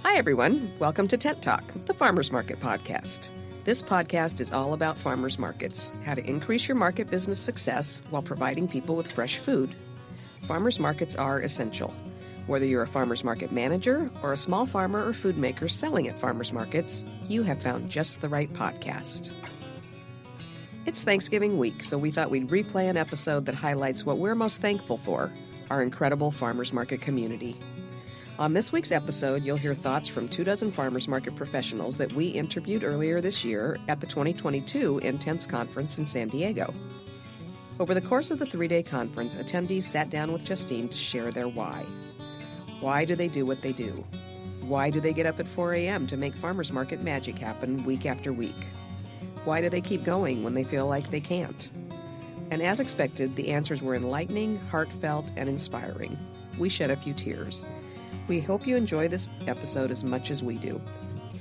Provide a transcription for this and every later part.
Hi, everyone. Welcome to Tent Talk, the Farmers Market podcast. This podcast is all about farmers markets, how to increase your market business success while providing people with fresh food. Farmers markets are essential. Whether you're a farmers market manager or a small farmer or food maker selling at farmers markets, you have found just the right podcast. It's Thanksgiving week, so we thought we'd replay an episode that highlights what we're most thankful for, our incredible farmers market community. On this week's episode, you'll hear thoughts from 24 farmers market professionals that we interviewed earlier this year at the 2022 Intense Conference in San Diego. Over the course of the 3-day conference, attendees sat down with Justine to share their why. Why do they do what they do? Why do they get up at 4 a.m. to make farmers market magic happen week after week? Why do they keep going when they feel like they can't? And as expected, the answers were enlightening, heartfelt, and inspiring. We shed a few tears. We hope you enjoy this episode as much as we do.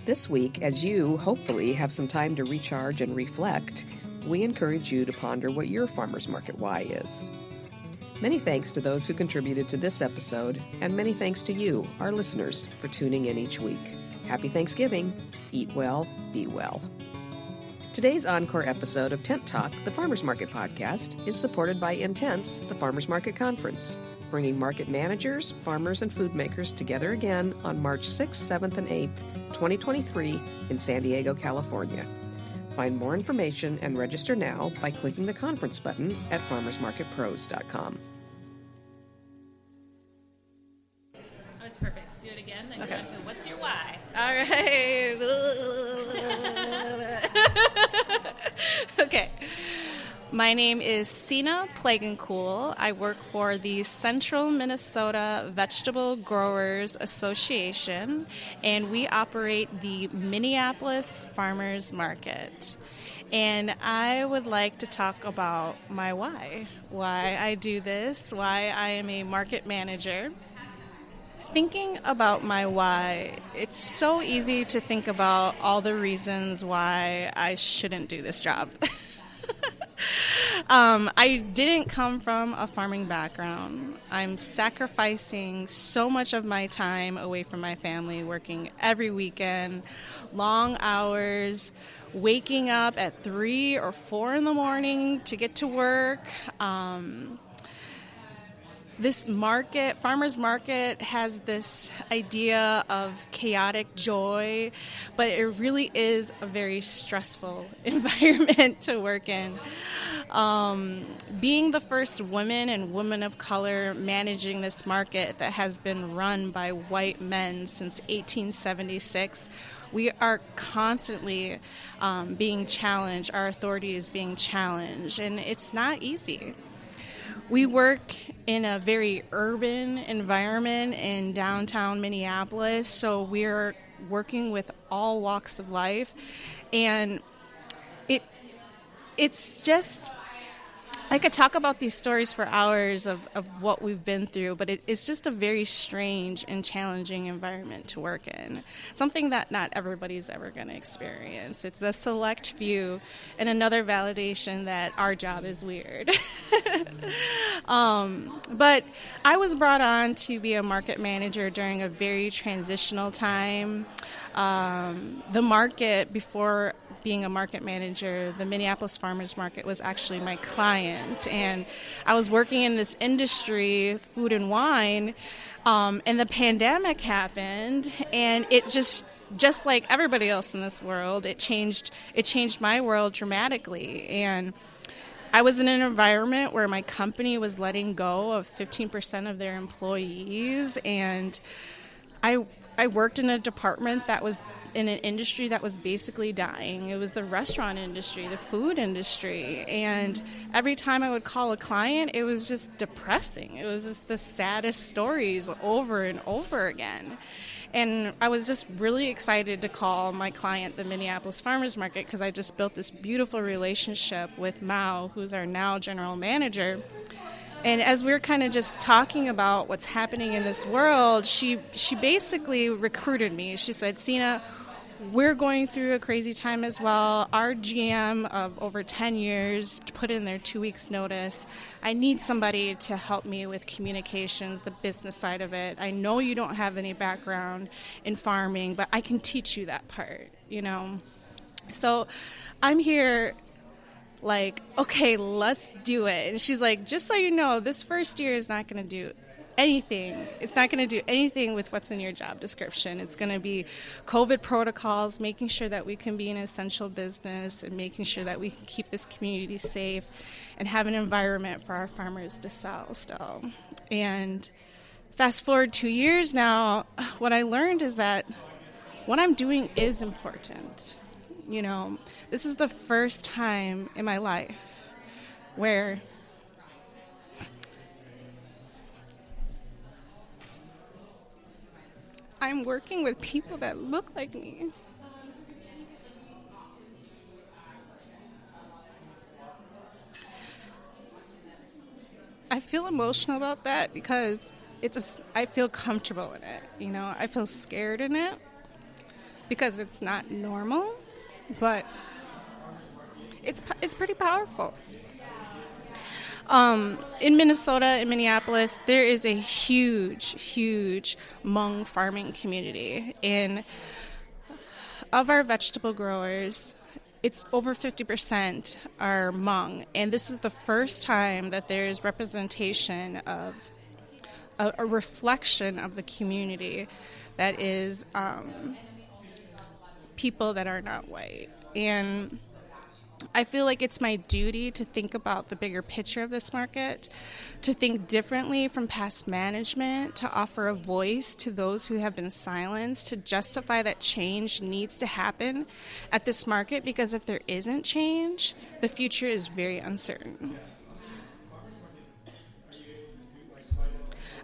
This week, as you hopefully have some time to recharge and reflect, we encourage you to ponder what your farmers market why is. Many thanks to those who contributed to this episode, and many thanks to you, our listeners, for tuning in each week. Happy Thanksgiving. Eat well, be well. Today's encore episode of Tent Talk, the Farmers Market podcast, is supported by Intense, the Farmers Market Conference, bringing market managers, farmers, and food makers together again on March 6th, 7th, and 8th, 2023 in San Diego, California. Find more information and register now by clicking the conference button at farmersmarketpros.com. That was perfect. Do it again, then Okay. go into what's your why? All right. Okay. My name is Sina Plagencool. I work for the Central Minnesota Vegetable Growers Association, and we operate the Minneapolis Farmers Market. And I would like to talk about my why I do this, why I am a market manager. Thinking about my why, it's so easy to think about all the reasons why I shouldn't do this job. I didn't come from a farming background. I'm sacrificing so much of my time away from my family, working every weekend, long hours, waking up at 3 or 4 in the morning to get to work. This market, farmers market, has this idea of chaotic joy, but it really is a very stressful environment to work in. Being the first woman and woman of color managing this market that has been run by white men since 1876, we are constantly being challenged. Our authority is being challenged, and it's not easy. We work in a very urban environment in downtown Minneapolis, so we're working with all walks of life, and it's just, I could talk about these stories for hours of what we've been through, but it's just a very strange and challenging environment to work in. Something that not everybody's ever going to experience. It's a select few, and another validation that our job is weird. But I was brought on to be a market manager during a very transitional time. The market, before being a market manager, the Minneapolis Farmers Market was actually my client, and I was working in this industry, food and wine, and the pandemic happened, and it just like everybody else in this world, it changed my world dramatically. And I was in an environment where my company was letting go of 15% of their employees, and I worked in a department that was in an industry that was basically dying. It was the restaurant industry, the food industry. And every time I would call a client, it was just depressing. It was just the saddest stories over and over again. And I was just really excited to call my client, the Minneapolis Farmers Market, because I just built this beautiful relationship with Mao, who's our now general manager. And as we were kind of just talking about what's happening in this world, she basically recruited me. She said, Sina, we're going through a crazy time as well. Our GM of over 10 years put in their 2 weeks notice. I need somebody to help me with communications, the business side of it. I know you don't have any background in farming, but I can teach you that part, you know. So I'm here like, okay, let's do it. And she's like, just so you know, this first year is not going to do anything. It's not going to do anything with what's in your job description. It's going to be COVID protocols, making sure that we can be an essential business and making sure that we can keep this community safe and have an environment for our farmers to sell still. And fast forward 2 years now, what I learned is that what I'm doing is important. You know, this is the first time in my life where I'm working with people that look like me. I feel emotional about that because I feel comfortable in it. You know, I feel scared in it because it's not normal, but it's pretty powerful. In Minnesota, in Minneapolis, there is a huge Hmong farming community. And of our vegetable growers, it's over 50% are Hmong. And this is the first time that there's representation of a reflection of the community that is people that are not white. And I feel like it's my duty to think about the bigger picture of this market, to think differently from past management, to offer a voice to those who have been silenced, to justify that change needs to happen at this market, because if there isn't change, the future is very uncertain.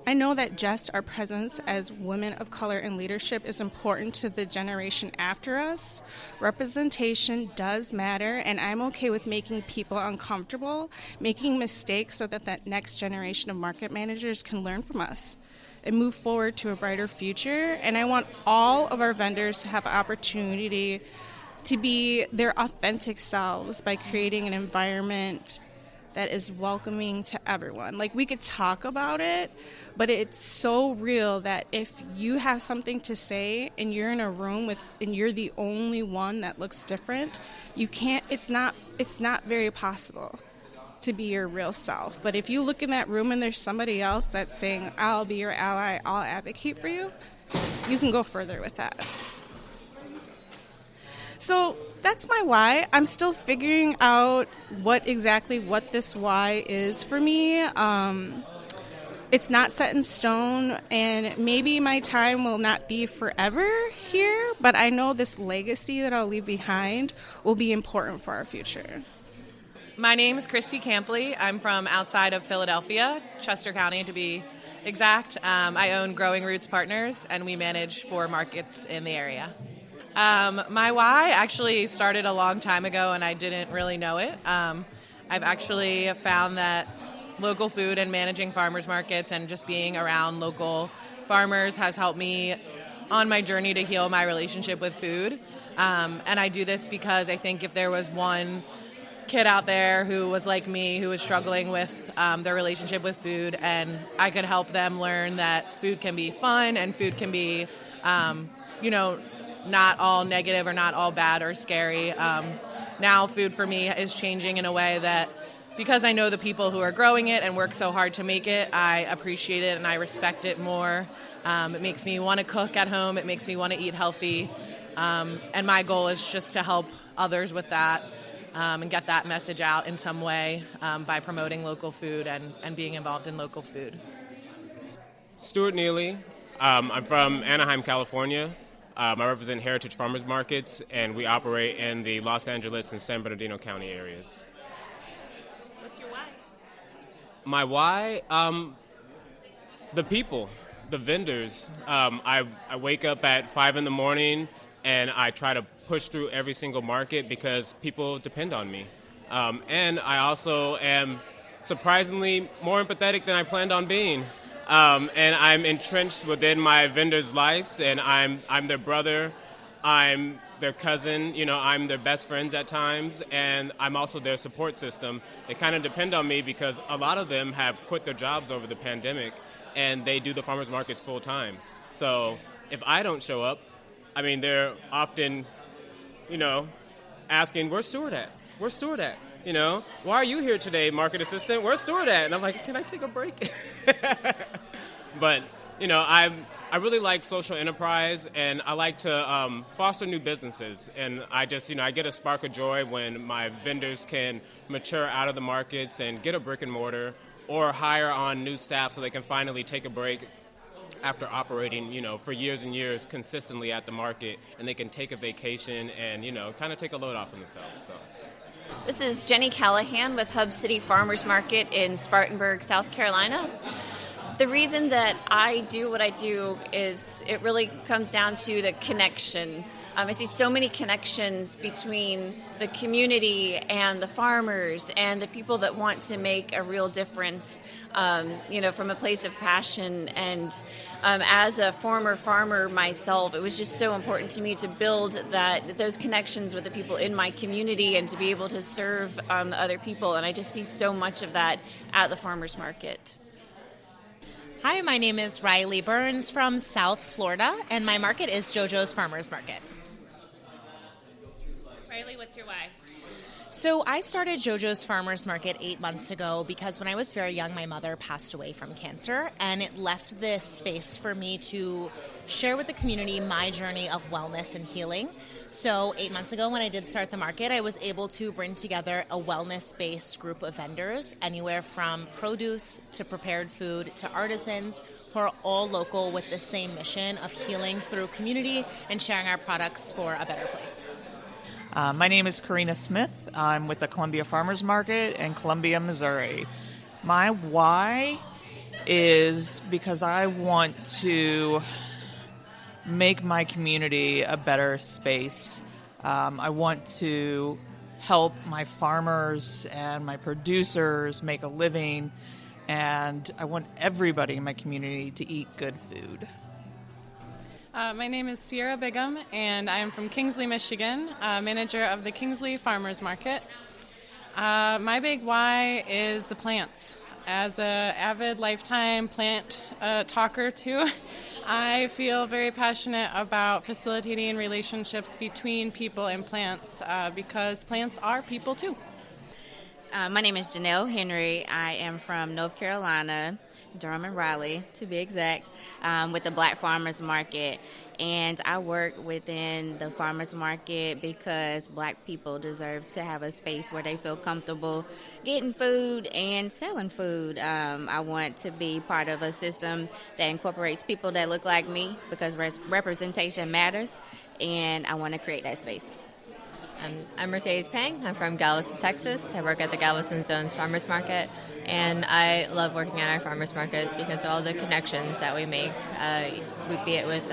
I know that just our presence as women of color in leadership is important to the generation after us. Representation does matter, and I'm okay with making people uncomfortable, making mistakes so that that next generation of market managers can learn from us and move forward to a brighter future. And I want all of our vendors to have an opportunity to be their authentic selves by creating an environment that is welcoming to everyone. Like, we could talk about it, but it's so real that if you have something to say and you're in a room and you're the only one that looks different, you can't, it's not very possible to be your real self. But if you look in that room and there's somebody else that's saying, I'll be your ally, I'll advocate for you, you can go further with that. So that's my why. I'm still figuring out what this why is for me. It's not set in stone, and maybe my time will not be forever here, but I know this legacy that I'll leave behind will be important for our future. My name is Christy Campbell. I'm from outside of Philadelphia, Chester County to be exact. I own Growing Roots Partners, and we manage 4 markets in the area. My why actually started a long time ago, and I didn't really know it. I've actually found that local food and managing farmers markets and just being around local farmers has helped me on my journey to heal my relationship with food. And I do this because I think if there was one kid out there who was like me, who was struggling with their relationship with food, and I could help them learn that food can be fun and food can be, not all negative or not all bad or scary. Now food for me is changing in a way that, because I know the people who are growing it and work so hard to make it, I appreciate it and I respect it more. It makes me want to cook at home. It makes me want to eat healthy. And my goal is just to help others with that and get that message out in some way by promoting local food and being involved in local food. Stuart, Neely. I'm from Anaheim, California. I represent Heritage Farmers Markets, and we operate in the Los Angeles and San Bernardino County areas. What's your why? My why? The people, the vendors. I wake up at 5 in the morning, and I try to push through every single market because people depend on me. And I also am surprisingly more empathetic than I planned on being. And I'm entrenched within my vendors' lives, and I'm their brother, I'm their cousin, I'm their best friends at times, and I'm also their support system. They kind of depend on me because a lot of them have quit their jobs over the pandemic, and they do the farmers markets full time. So if I don't show up, they're often, asking, where's Stuart at? Where's Stuart at? Why are you here today, market assistant? Where's Stuart at? And I'm like, can I take a break? But, I really like social enterprise, and I like to foster new businesses. And I just, I get a spark of joy when my vendors can mature out of the markets and get a brick and mortar or hire on new staff so they can finally take a break after operating, for years and years consistently at the market, and they can take a vacation and, kind of take a load off of themselves. So. This is Jenny Callahan with Hub City Farmers Market in Spartanburg, South Carolina. The reason that I do what I do is it really comes down to the connection. I see so many connections between the community and the farmers and the people that want to make a real difference, from a place of passion. And as a former farmer myself, it was just so important to me to build those connections with the people in my community and to be able to serve the other people. And I just see so much of that at the farmers market. Hi, my name is Riley Burns from South Florida, and my market is JoJo's Farmers Market. Riley, what's your why? So I started JoJo's Farmers Market 8 months ago because when I was very young, my mother passed away from cancer, and it left this space for me to share with the community my journey of wellness and healing. So 8 months ago, when I did start the market, I was able to bring together a wellness-based group of vendors, anywhere from produce to prepared food to artisans, who are all local with the same mission of healing through community and sharing our products for a better place. My name is Karina Smith. I'm with the Columbia Farmers Market in Columbia, Missouri. My why is because I want to make my community a better space. I want to help my farmers and my producers make a living, and I want everybody in my community to eat good food. My name is Sierra Bigham, and I am from Kingsley, Michigan, manager of the Kingsley Farmers Market. My big why is the plants. As an avid lifetime plant talker too, I feel very passionate about facilitating relationships between people and plants because plants are people too. My name is Janelle Henry. I am from North Carolina, Durham and Raleigh, to be exact, with the Black Farmers Market. And I work within the farmers market because Black people deserve to have a space where they feel comfortable getting food and selling food. I want to be part of a system that incorporates people that look like me because representation matters, and I want to create that space. I'm Mercedes Pang. I'm from Galveston, Texas. I work at the Galveston Zones Farmers Market, and I love working at our farmers markets because of all the connections that we make, be it with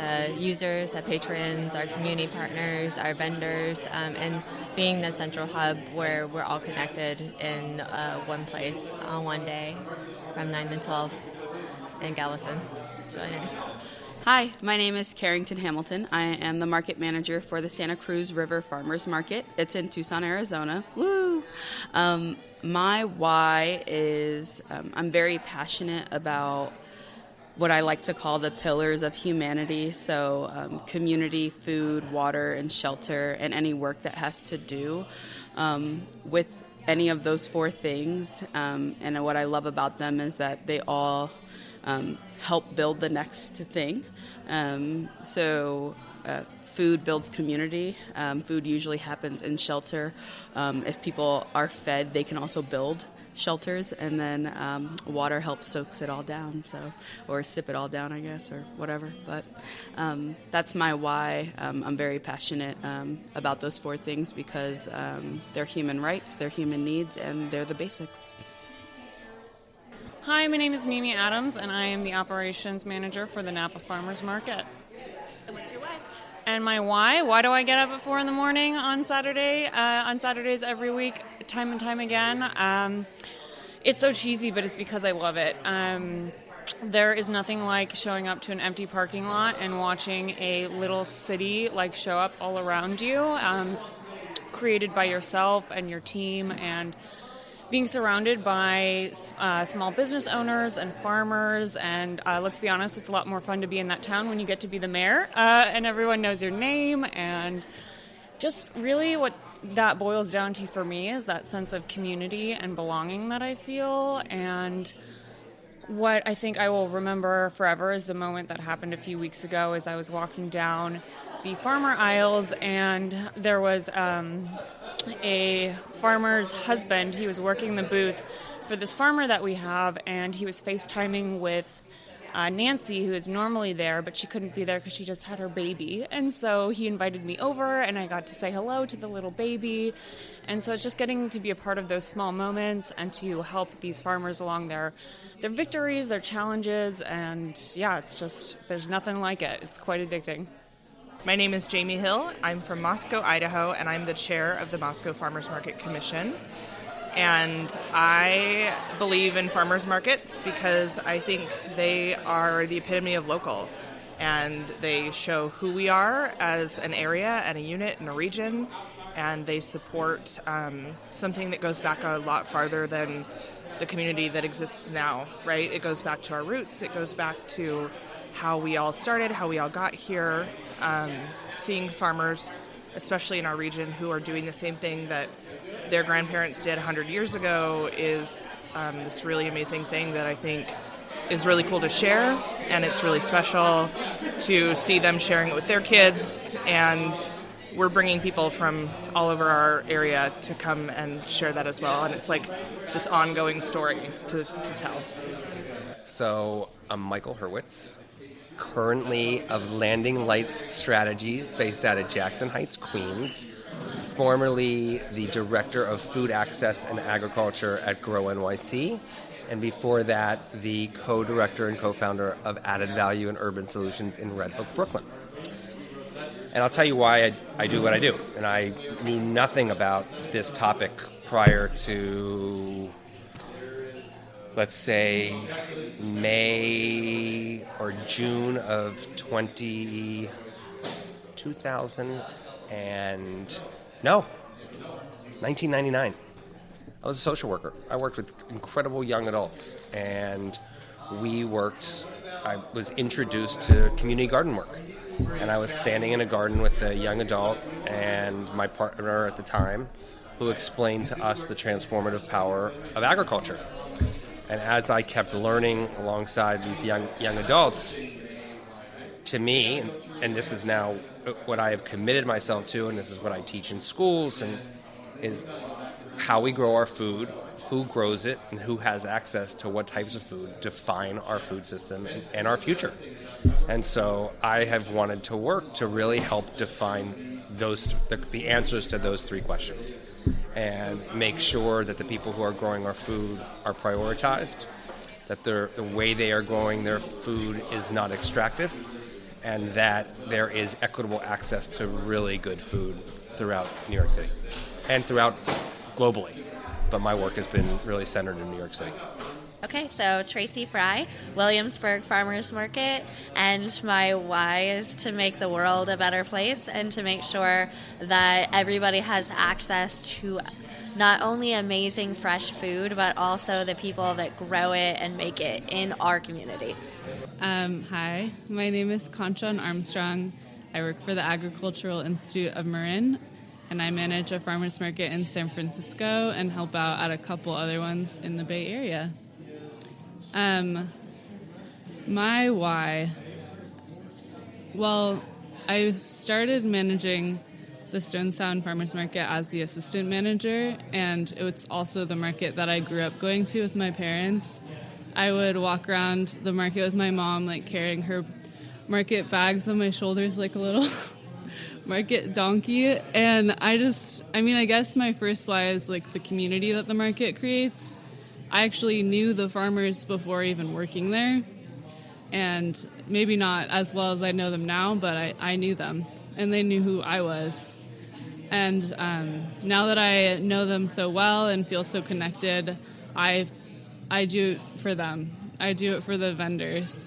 users, patrons, our community partners, our vendors, and being the central hub where we're all connected in one place on one day from 9 to 12 in Galveston. It's really nice. Hi, my name is Carrington Hamilton. I am the market manager for the Santa Cruz River Farmers Market. It's in Tucson, Arizona. Woo! My why is I'm very passionate about what I like to call the pillars of humanity. So community, food, water, and shelter, and any work that has to do with any of those four things. And what I love about them is that they all help build the next thing. Food builds community. Food usually happens in shelter. If people are fed, they can also build shelters, and then water helps soaks it all down, or sip it all down, I guess, or whatever. But that's my why. I'm very passionate about those four things because they're human rights, they're human needs, and they're the basics. Hi, my name is Mimi Adams, and I am the operations manager for the Napa Farmers Market. And what's your why? And my why do I get up at 4 in the morning on Saturdays every week, time and time again? It's so cheesy, but it's because I love it. there is nothing like showing up to an empty parking lot and watching a little city like show up all around you, created by yourself and your team, and being surrounded by small business owners and farmers. And let's be honest, it's a lot more fun to be in that town when you get to be the mayor and everyone knows your name. And just really what that boils down to for me is that sense of community and belonging that I feel. And what I think I will remember forever is the moment that happened a few weeks ago as I was walking down the farmer aisles, and there was a farmer's husband. He was working the booth for this farmer that we have, and he was FaceTiming with Nancy, who is normally there, but she couldn't be there because she just had her baby. And so he invited me over, and I got to say hello to the little baby. And so it's just getting to be a part of those small moments and to help these farmers along their victories, their challenges. And yeah, it's just, there's nothing like it. It's quite addicting. My name is Jamie Hill. I'm from Moscow, Idaho, and I'm the chair of the Moscow Farmers Market Commission. And I believe in farmers markets because I think they are the epitome of local. And they show who we are as an area and a unit and a region. And they support something that goes back a lot farther than the community that exists now, right? It goes back to our roots. It goes back to how we all started, how we all got here. Seeing farmers, especially in our region, who are doing the same thing that their grandparents did 100 years ago is this really amazing thing that I think is really cool to share, and it's really special to see them sharing it with their kids, and we're bringing people from all over our area to come and share that as well, and it's like this ongoing story to tell. So I'm Michael Hurwitz, currently of Landing Lights Strategies based out of Jackson Heights, Queens, formerly the Director of Food Access and Agriculture at Grow NYC, and before that, the co-director and co-founder of Added Value and Urban Solutions in Red Hook, Brooklyn. And I'll tell you why I do what I do. And I knew nothing about this topic prior to, let's say, May or June of 1999. I was a social worker. I worked with incredible young adults, and I was introduced to community garden work. And I was standing in a garden with a young adult and my partner at the time, who explained to us the transformative power of agriculture. And as I kept learning alongside these young adults, to me, and this is now what I have committed myself to, and this is what I teach in schools, and is how we grow our food, who grows it, and who has access to what types of food define our food system and our future. And so I have wanted to work to really help define the answers to those three questions, and make sure that the people who are growing our food are prioritized, that the way they are growing their food is not extractive, and that there is equitable access to really good food throughout New York City and throughout globally. But my work has been really centered in New York City. Okay, so Tracy Fry, Williamsburg Farmers Market, and my why is to make the world a better place and to make sure that everybody has access to not only amazing fresh food, but also the people that grow it and make it in our community. Hi, my name is Concha Armstrong. I work for the Agricultural Institute of Marin, and I manage a farmers market in San Francisco and help out at a couple other ones in the Bay Area. My why. Well, I started managing the Stone Sound Farmers Market as the assistant manager, and it's also the market that I grew up going to with my parents. I would walk around the market with my mom, like carrying her market bags on my shoulders like a little market donkey. And I guess my first why is like the community that the market creates. I actually knew the farmers before even working there, and maybe not as well as I know them now, but I knew them, and they knew who I was. And now that I know them so well and feel so connected, I do it for them. I do it for the vendors.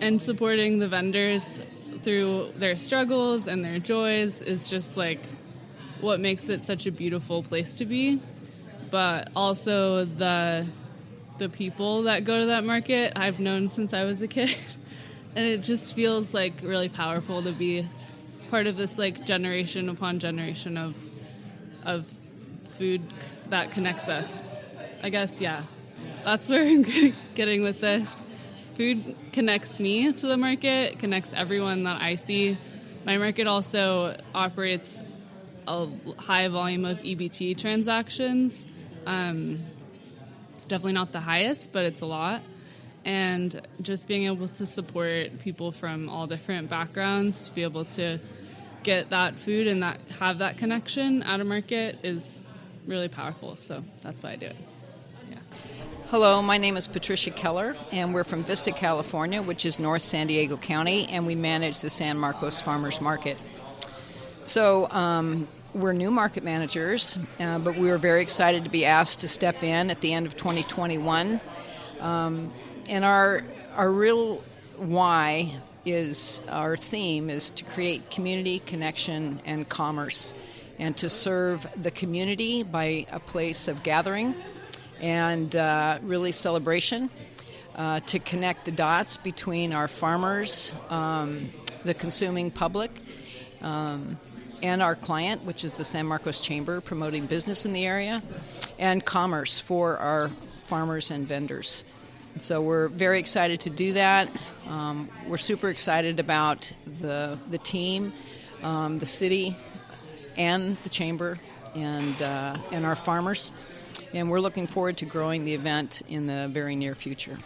And supporting the vendors through their struggles and their joys is just like what makes it such a beautiful place to be. But also the people that go to that market I've known since I was a kid. And it just feels like really powerful to be part of this like generation upon generation of food that connects us. I guess, yeah, that's where I'm getting with this. Food connects me to the market, connects everyone that I see. My market also operates a high volume of EBT transactions. Definitely not the highest, but it's a lot. And just being able to support people from all different backgrounds to be able to get that food and that have that connection at a market is really powerful. So that's why I do it. Hello, my name is Patricia Keller, and we're from Vista, California, which is North San Diego County, and we manage the San Marcos Farmers Market. So we're new market managers, but we were very excited to be asked to step in at the end of 2021. And our real why is, our theme is to create community, connection, and commerce, and to serve the community by a place of gathering and really celebration, to connect the dots between our farmers, the consuming public, and our client, which is the San Marcos Chamber, promoting business in the area, and commerce for our farmers and vendors. And so we're very excited to do that. We're super excited about the team, the city, and the chamber, and our farmers. And we're looking forward to growing the event in the very near future.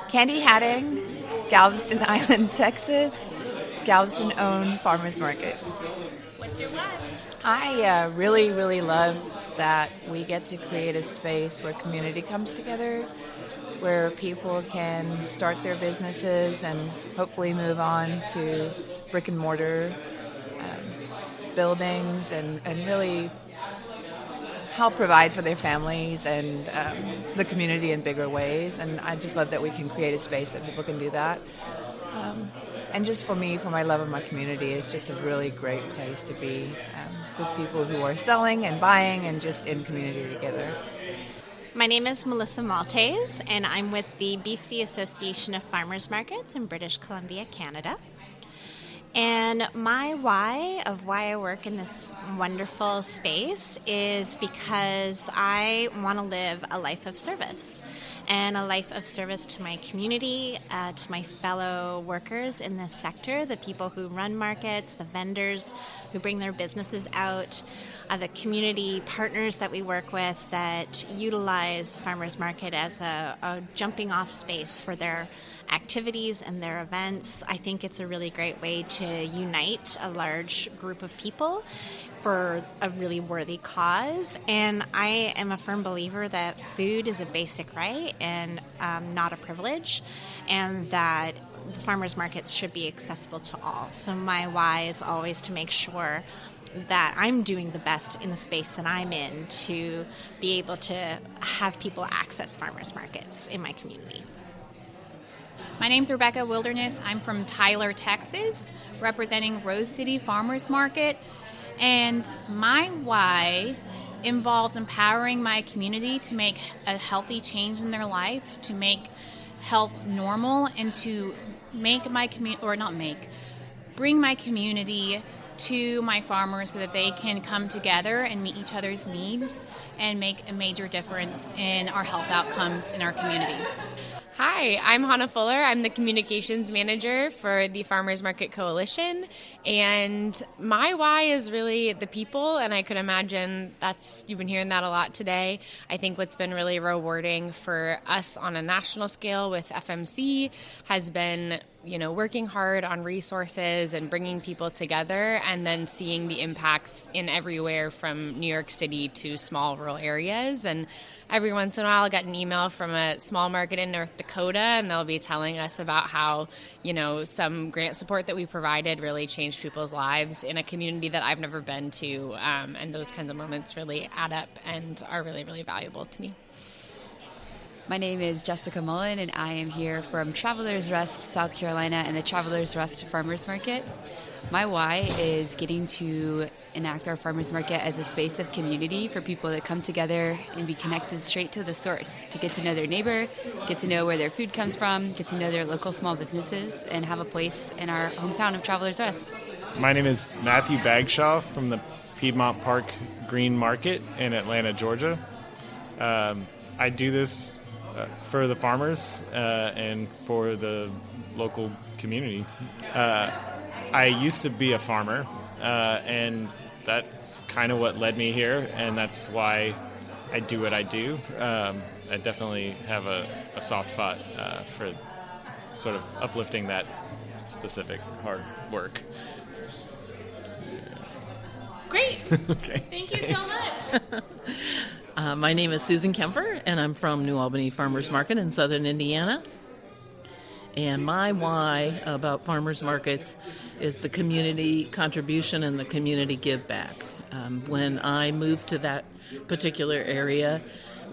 Candy Hatting, Galveston Island, Texas, Galveston-owned farmers market. What's your why? I really, really love that we get to create a space where community comes together, where people can start their businesses and hopefully move on to brick and mortar buildings and really help provide for their families and the community in bigger ways. And I just love that we can create a space that people can do that. And just for me, for my love of my community, it's just a really great place to be with people who are selling and buying and just in community together. My name is Melissa Maltese, and I'm with the BC Association of Farmers Markets in British Columbia, Canada. And my why of why I work in this wonderful space is because I want to live a life of service, and a life of service to my community, to my fellow workers in this sector, the people who run markets, the vendors who bring their businesses out, the community partners that we work with that utilize farmers market as a jumping off space for their activities and their events. I think it's a really great way to unite a large group of people for a really worthy cause. And I am a firm believer that food is a basic right and not a privilege, and that the farmers markets should be accessible to all. So my why is always to make sure that I'm doing the best in the space that I'm in to be able to have people access farmers markets in my community. My name's Rebecca Wilderness. I'm from Tyler, Texas, representing Rose City Farmers Market. And my why involves empowering my community to make a healthy change in their life, to make health normal, and to make my bring my community to my farmers so that they can come together and meet each other's needs and make a major difference in our health outcomes in our community. Hi, I'm Hannah Fuller. I'm the communications manager for the Farmers Market Coalition, and my why is really the people, and I could imagine you've been hearing that a lot today. I think what's been really rewarding for us on a national scale with FMC has been, working hard on resources and bringing people together, and then seeing the impacts in everywhere from New York City to small rural areas. And every once in a while, I got an email from a small market in North Dakota, and they'll be telling us about how, some grant support that we provided really changed people's lives in a community that I've never been to. And those kinds of moments really add up and are really, really valuable to me. My name is Jessica Mullen, and I am here from Travelers Rest, South Carolina, and the Travelers Rest Farmers Market. My why is getting to enact our farmers market as a space of community for people to come together and be connected straight to the source, to get to know their neighbor, get to know where their food comes from, get to know their local small businesses, and have a place in our hometown of Travelers Rest. My name is Matthew Bagshaw from the Piedmont Park Green Market in Atlanta, Georgia. I do this for the farmers and for the local community. I used to be a farmer, and that's kind of what led me here, and that's why I do what I do. I definitely have a soft spot for sort of uplifting that specific hard work. Great. Okay. Thank you so much. My name is Susan Kemper, and I'm from New Albany Farmers Market in southern Indiana. And my why about farmers markets is the community contribution and the community give back. When I moved to that particular area,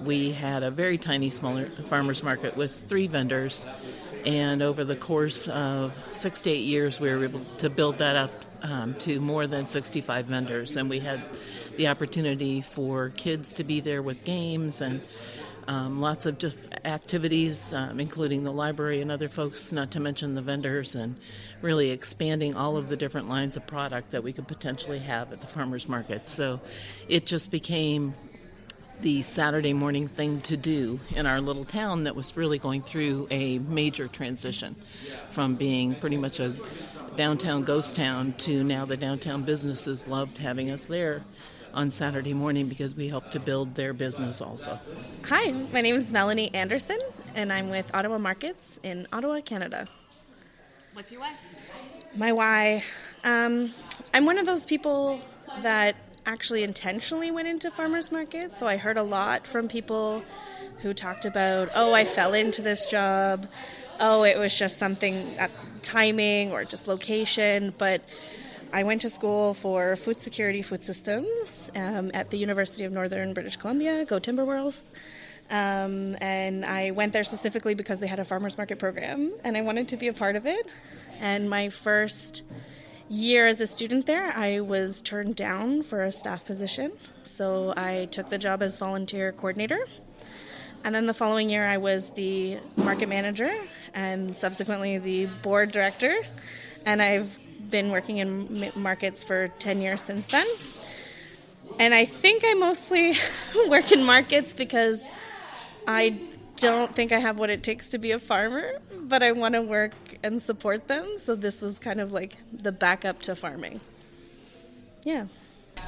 we had a very tiny, smaller farmers market with 3 vendors. And over the course of 6 to 8 years, we were able to build that up to more than 65 vendors. And we had the opportunity for kids to be there with games and lots of just activities, including the library and other folks, not to mention the vendors, and really expanding all of the different lines of product that we could potentially have at the farmers market. So it just became the Saturday morning thing to do in our little town that was really going through a major transition from being pretty much a downtown ghost town to now the downtown businesses loved having us there on Saturday morning because we helped to build their business also. Hi, my name is Melanie Anderson, and I'm with Ottawa Markets in Ottawa, Canada. What's your why? My why? I'm one of those people that actually intentionally went into farmers markets, so I heard a lot from people who talked about, oh, I fell into this job, oh, it was just something at timing or just location, but I went to school for food security, food systems at the University of Northern British Columbia, go Timberwolves. And I went there specifically because they had a farmers market program, and I wanted to be a part of it. And my first year as a student there, I was turned down for a staff position. So I took the job as volunteer coordinator. And then the following year, I was the market manager and subsequently the board director. And I've been working in markets for 10 years since then. And I think I mostly work in markets because I don't think I have what it takes to be a farmer, but I want to work and support them. So this was kind of like the backup to farming. Yeah.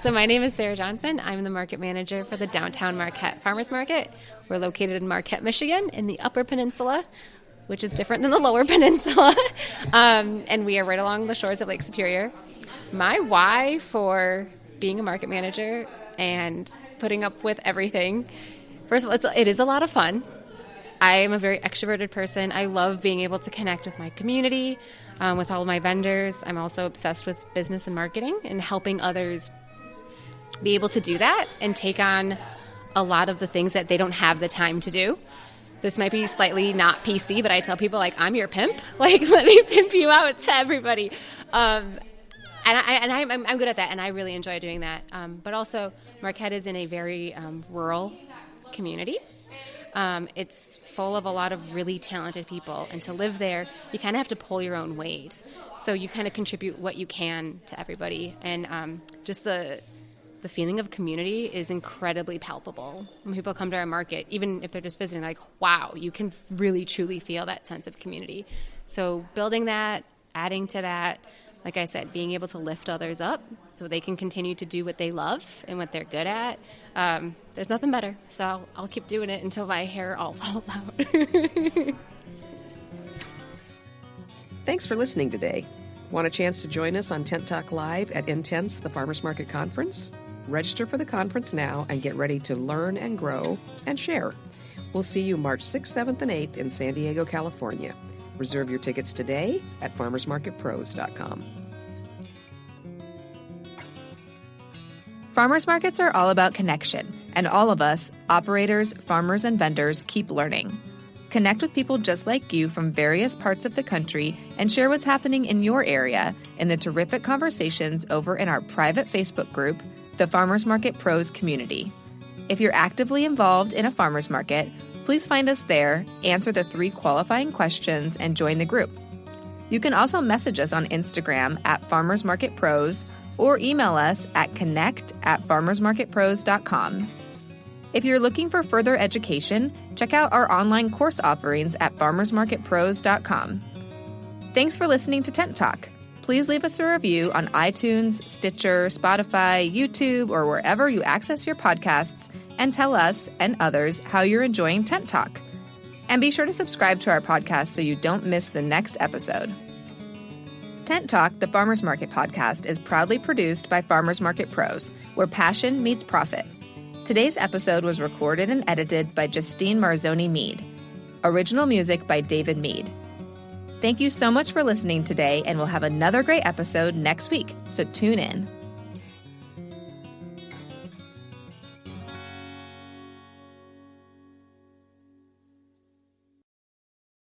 So my name is Sarah Johnson. I'm the market manager for the downtown Marquette Farmers Market. We're located in Marquette, Michigan, in the Upper Peninsula, which is different than the Lower Peninsula. And we are right along the shores of Lake Superior. My why for being a market manager and putting up with everything, first of all, it is a lot of fun. I am a very extroverted person. I love being able to connect with my community, with all of my vendors. I'm also obsessed with business and marketing and helping others be able to do that and take on a lot of the things that they don't have the time to do. This might be slightly not PC, but I tell people, like, I'm your pimp. Like, let me pimp you out to everybody. I'm good at that, and I really enjoy doing that. But also, Marquette is in a very rural community. It's full of a lot of really talented people, and to live there, you kind of have to pull your own weight. So you kind of contribute what you can to everybody, and just the feeling of community is incredibly palpable when people come to our market, even if they're just visiting, like, wow, you can really truly feel that sense of community. So building that, adding to that, like I said, being able to lift others up so they can continue to do what they love and what they're good at. There's nothing better. So I'll keep doing it until my hair all falls out. Thanks for listening today. Want a chance to join us on Tent Talk Live at Intense, the Farmers Market Conference? Register for the conference now and get ready to learn and grow and share. We'll see you March 6th, 7th, and 8th in San Diego, California. Reserve your tickets today at farmersmarketpros.com. Farmers markets are all about connection. And all of us, operators, farmers, and vendors, keep learning. Connect with people just like you from various parts of the country and share what's happening in your area in the terrific conversations over in our private Facebook group, the Farmers Market Pros Community. If you're actively involved in a farmers market, please find us there, answer the 3 qualifying questions, and join the group. You can also message us on Instagram at Farmers Market Pros or email us at connect@farmersmarketpros.com. If you're looking for further education, check out our online course offerings at farmersmarketpros.com. Thanks for listening to Tent Talk. Please leave us a review on iTunes, Stitcher, Spotify, YouTube, or wherever you access your podcasts, and tell us and others how you're enjoying Tent Talk. And be sure to subscribe to our podcast so you don't miss the next episode. Tent Talk, the Farmers Market podcast, is proudly produced by Farmers Market Pros, where passion meets profit. Today's episode was recorded and edited by Justine Marzoni-Mead. Original music by David Mead. Thank you so much for listening today, and we'll have another great episode next week, so tune in.